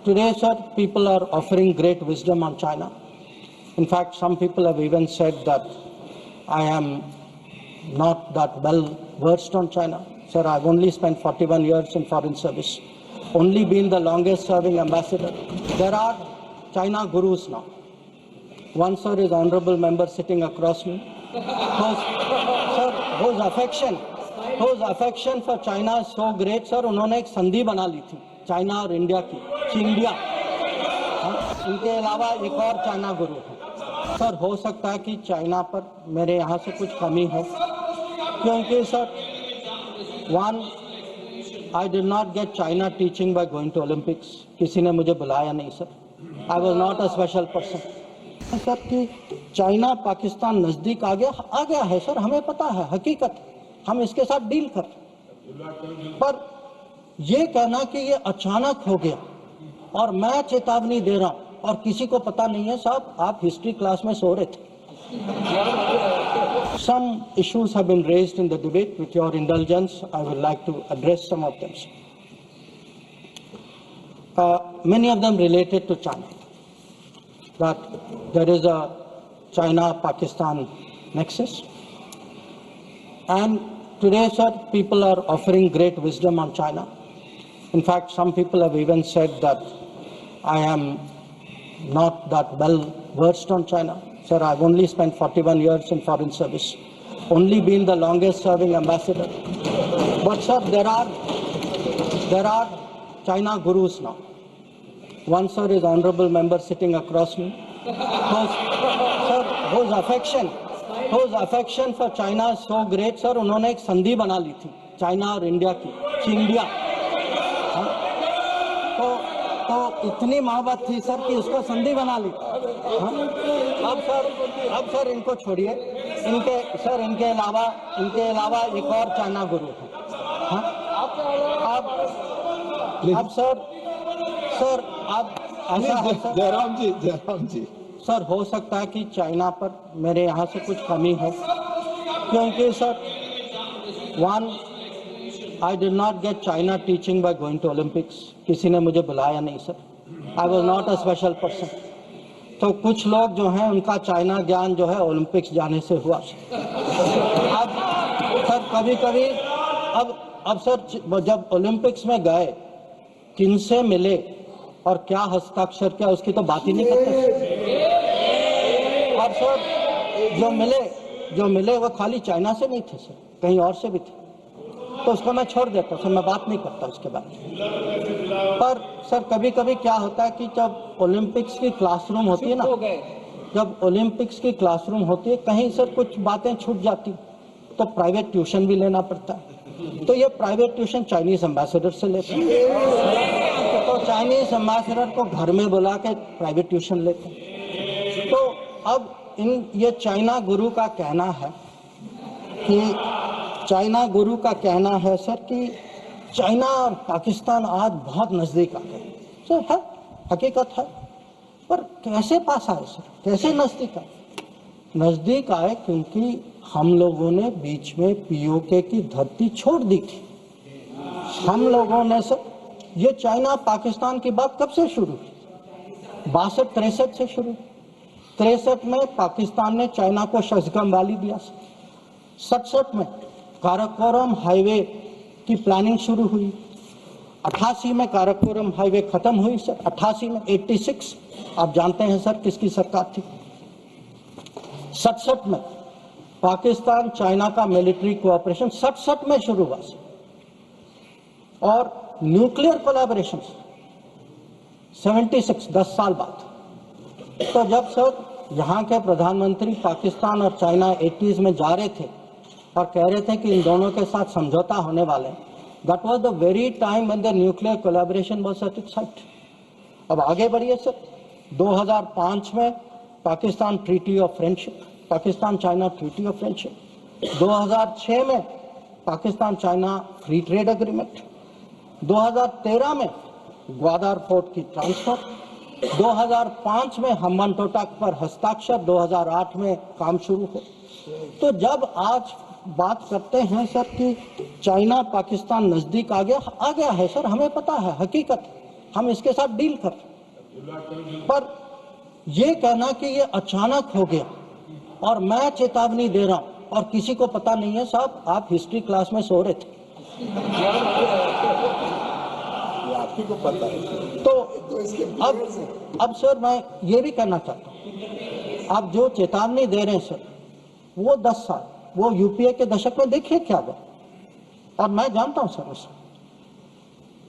today, sir, people are offering great wisdom on China. In fact, some people have even said that I am not that well versed on China. Sir, I've only spent 41 years in foreign service, only been the longest serving ambassador. There are China gurus now. One, sir, is honorable member sitting across me. whose affection for China is so great, sir, उन्होंने एक संधि बना ली थी China और India की, चिंडिया। इनके अलावा एक और चाइना गुरु है। सर, हो सकता है कि चाइना पर मेरे यहाँ से कुछ कमी है, क्योंकि sir, one, I did not get China teaching by going to Olympics. किसी ने मुझे बुलाया नहीं sir. I was not a special person. Sir कि चाइना पाकिस्तान नजदीक आ गया है सर, हमें पता है, हकीकत, हम इसके साथ डील कर। पर ये कहना कि ये अचानक हो गया और मैं चेतावनी दे रहा हूं और किसी को पता नहीं है, साहब आप हिस्ट्री क्लास में सो रहे थे। Some issues have been raised in the debate. With your indulgence, I would like to address some of them. Many of them related to China. That there is a China-Pakistan nexus. And today, sir, people are offering great wisdom on China. In fact, some people have even said that I am not that well versed on China. Sir, I've only spent 41 years in foreign service, only been the longest serving ambassador. But sir, there are China gurus now. One, sir, is honorable member sitting across me. whose affection for China is so great, sir, उन्होंने एक संधि बना ली थी China और India की, चिंडिया। तो इतनी मोहब्बत थी सर कि उसको संधि बना ली। अब सर इनको छोड़िए, इनके अलावा एक और चाइना गुरु है। अब सर अब ऐसा है सर, जयराम जी सर, हो सकता है कि चाइना पर मेरे यहाँ से कुछ कमी है, क्योंकि sir, one, I did not get China teaching by going to Olympics. किसी ने मुझे बुलाया नहीं sir. I was not a special person. तो कुछ लोग जो हैं उनका चाइना ज्ञान जो है ओलंपिक्स जाने से हुआ। अब सर कभी अब सर जब ओलंपिक्स में गए, किनसे मिले और क्या हस्ताक्षर किया, उसकी तो बात ही नहीं करते। और सर जो मिले वो खाली चाइना से नहीं थे सर, कहीं और से भी थे। तो उसको मैं छोड़ देता हूँ सर, मैं बात नहीं करता उसके बारे में। पर सर कभी क्या होता है कि जब ओलंपिक्स की क्लासरूम होती है ना, कहीं सर कुछ बातें छूट जाती तो प्राइवेट ट्यूशन भी लेना पड़ता है। तो ये प्राइवेट ट्यूशन चाइनीज एम्बेसडर से लेते हैं। तो चाइनीज एम्बेसडर को घर में बुला के प्राइवेट ट्यूशन लेते हैं। तो अब ये चाइना गुरु का कहना है सर कि चाइना और पाकिस्तान आज बहुत नजदीक आ गए। सर है, हकीकत है, पर कैसे पास आए सर, कैसे नजदीक आए? क्योंकि हम लोगों ने बीच में पीओके की धरती छोड़ दी थी। हम लोगों ने सर, ये चाइना पाकिस्तान की बात कब से शुरू हुई? 62-63 से शुरू। 63 में पाकिस्तान ने चाइना को शशगम वाली दिया। 67 में काराकोरम हाईवे की प्लानिंग शुरू हुई। 88 में काराकोरम हाईवे खत्म हुई सर। 88 में 86 आप जानते हैं सर किसकी सरकार थी। 67 में पाकिस्तान चाइना का मिलिट्री कोऑपरेशन 67 में शुरू हुआ और न्यूक्लियर कोलैबोरेशन 76, 10 साल बाद। तो जब सर यहाँ के प्रधानमंत्री पाकिस्तान और चाइना 80s में जा रहे थे और कह रहे थे कि इन दोनों के साथ समझौता होने वाले, that was the very time when the nuclear collaboration was at its height. अब आगे बढ़िए सर, 2005 में Pakistan treaty of friendship, Pakistan China treaty of friendship. 2006 में Pakistan China free trade agreement. 2013 में ग्वादर पोर्ट की ट्रांसफर। 2005 में हम्बनटोटा पर हस्ताक्षर। 2008 में काम शुरू हो। तो जब आज बात करते हैं सर कि चाइना पाकिस्तान नजदीक आ गया है सर, हमें पता है, हकीकत, हम इसके साथ डील कर रहे हैं। पर ये कहना कि ये अचानक हो गया और मैं चेतावनी दे रहा हूं और किसी को पता नहीं है, साहब आप हिस्ट्री क्लास में सो रहे थे, आपको को पता है। तो इसके अब सर मैं ये भी कहना चाहता हूं, आप जो चेतावनी दे रहे हैं सर, वो 10 साल वो यूपीए के दशक में देखिए क्या हुआ। और मैं जानता हूं सर, उसे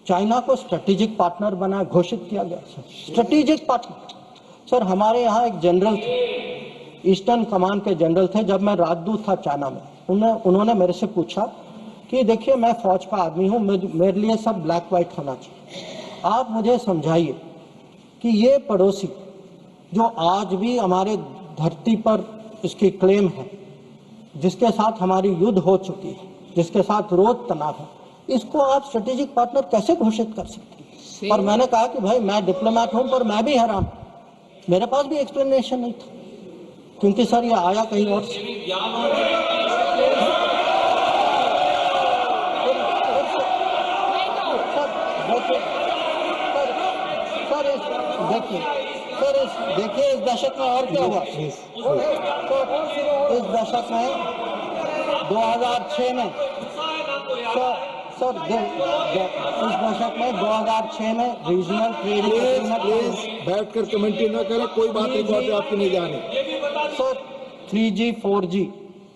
चाइना को स्ट्रेटेजिक पार्टनर बना घोषित किया गया सर, स्ट्रेटेजिक पार्टनर। सर हमारे यहाँ एक जनरल थे, ईस्टर्न कमान के जनरल थे, जब मैं राजदूत था चाइना में, उन्होंने मेरे से पूछा कि देखिए मैं फौज का आदमी हूँ, मेरे लिए सब ब्लैक व्हाइट होना चाहिए, आप मुझे समझाइए कि ये पड़ोसी जो आज भी हमारे धरती पर इसकी क्लेम है, जिसके साथ हमारी युद्ध हो चुकी है, जिसके साथ रोज तनाव है, इसको आप स्ट्रेटेजिक पार्टनर कैसे घोषित कर सकते हैं? और मैंने कहा कि भाई मैं डिप्लोमेट हूं, पर मैं भी हैरान, मेरे पास भी एक्सप्लेनेशन नहीं था, क्योंकि सर ये आया कहीं और से। देखिए इस दशक में और क्या हुआ। तो इस दशक में 2006 में सर इस दशक में 2006 में रीजनल ट्रेड बैठकर कमेंट्री न करें, कोई बात रिकॉर्ड पे आपकी नहीं जानी। Sir 3G 4G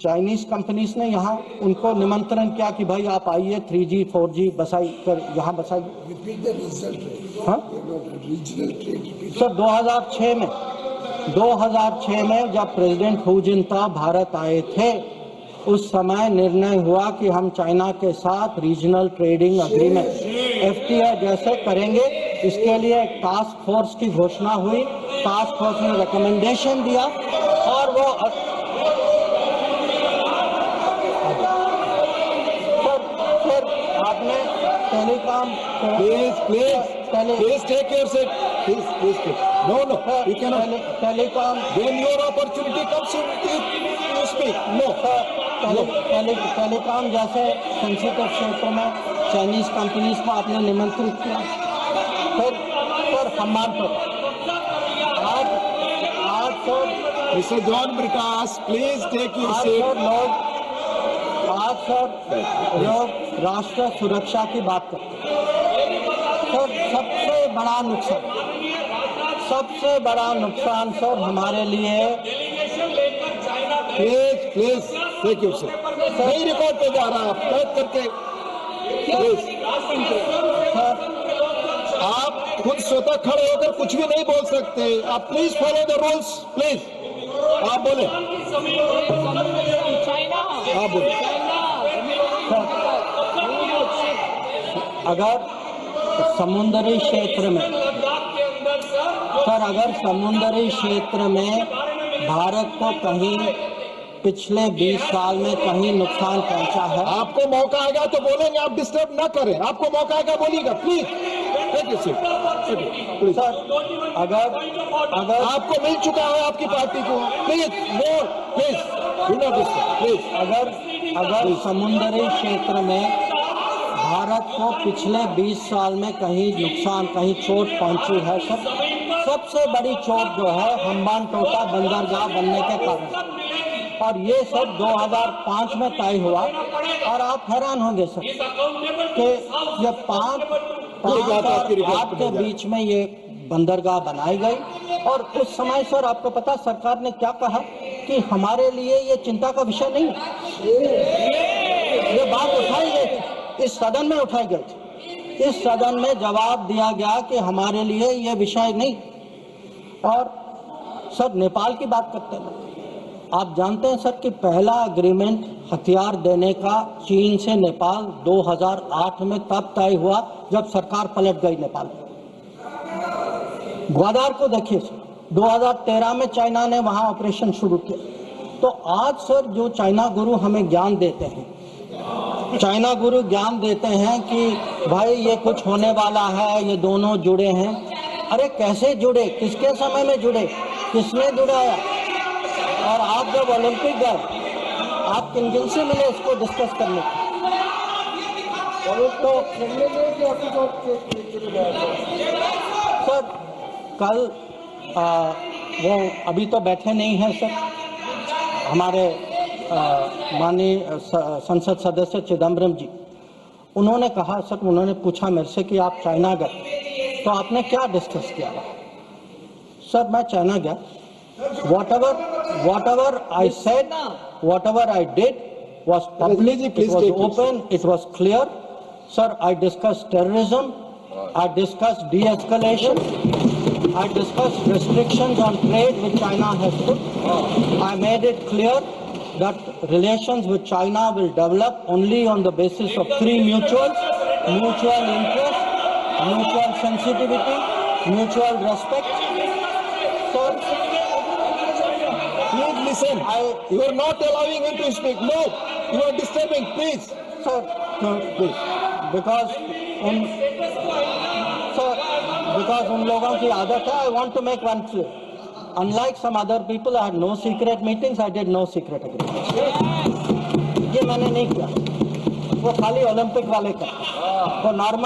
Chinese companies ने यहाँ उनको निमंत्रण किया कि भाई आप आइए 3G 4G बसाई कर यहाँ बसाइए। हाँ सर 2006 में जब प्रेसिडेंट हू जिनताओ भारत आए थे, उस समय निर्णय हुआ कि हम चाइना के साथ रीजनल ट्रेडिंग एग्रीमेंट FTA जैसे करेंगे। इसके लिए एक टास्क फोर्स की घोषणा हुई, टास्क फोर्स ने रिकमेंडेशन दिया और वो फिर आपने telecom please take your seat, please no you can telecom when your opportunity comes you speak. No telecom जैसे सेंसिटिव क्षेत्रों में चाइनीज कंपनीज को आपने निमंत्रित किया, फिर सम्मान तो आज तो mister John Brittas please take your seat. आज सर लोग राष्ट्र सुरक्षा की बात करते हैं। सर सबसे बड़ा नुकसान सर हमारे लिए, प्लीज टेक योर सीट। नहीं रिकॉर्ड पे जा रहा, आप बैठ करके प्लीज। आप खुद स्वतः खड़े होकर कुछ भी नहीं बोल सकते, आप please follow the rules please. आप बोले, आप बोले। अगर समुद्री क्षेत्र में अगर समुद्री क्षेत्र में भारत को कहीं पिछले 20 साल में कहीं नुकसान पहुंचा है, आपको मौका आएगा तो बोलेंगे, आप डिस्टर्ब ना करें। आपको मौका आएगा बोलिएगा, please take your seat. Sir अगर आपको मिल चुका है आपकी पार्टी को, please no please do not disturb please. अगर समुद्री क्षेत्र में भारत को पिछले 20 साल में कहीं नुकसान, कहीं चोट पहुंची है, सबसे बड़ी चोट जो है हम्बानटोटा बंदरगाह बनने के कारण, और ये सब 2005 में तय हुआ। और आप हैरान होंगे सर कि ये 5 और 8 के बीच में ये बंदरगाह बनाई गई, और उस समय सर आपको पता सरकार ने क्या कहा कि हमारे लिए ये चिंता का विषय नहीं है। ये बात उठाई गई थी, इस सदन में उठाई गई थी, इस सदन में जवाब दिया गया कि हमारे लिए ये विषय नहीं। और सर नेपाल की बात करते हैं, आप जानते हैं सर कि पहला एग्रीमेंट हथियार देने का चीन से नेपाल 2008 में तब तय हुआ जब सरकार पलट गई नेपाल में। ग्वादार को देखिए, 2013 में चाइना ने वहां ऑपरेशन शुरू किया। तो आज सर जो चाइना गुरु हमें ज्ञान देते हैं, चाइना गुरु ज्ञान देते हैं कि भाई ये कुछ होने वाला है, ये दोनों जुड़े हैं। अरे कैसे जुड़े, किसके समय में जुड़े, किसने जुड़ाया? और आप जब ओलंपिक गए, आप किन किन से मिले इसको डिस्कस करने? तो सर कल वो अभी तो बैठे नहीं हैं सर, हमारे माननीय संसद सदस्य चिदम्बरम जी, उन्होंने कहा सर, उन्होंने पूछा मेरे से कि आप चाइना गए तो आपने क्या डिस्कस किया? सर मैं चाइना गया, whatever I said, whatever I did was public, it was open, it was clear. Sir, I discussed terrorism, I discussed de-escalation, I discussed restrictions on trade which China has put. I made it clear that relations with China will develop only on the basis of three mutuals: mutual interest, mutual sensitivity, mutual respect. Sir, Please listen. You are not allowing him to speak. No, you are disturbing. Please. sir, no, please, because उन लोगों की आदत है. I want to make one clear. Unlike some other people, I had no secret meetings. I did no secret agreements. ये मैंने नहीं किया. वो खाली ओलंपिक वाले का. वो नॉर्मल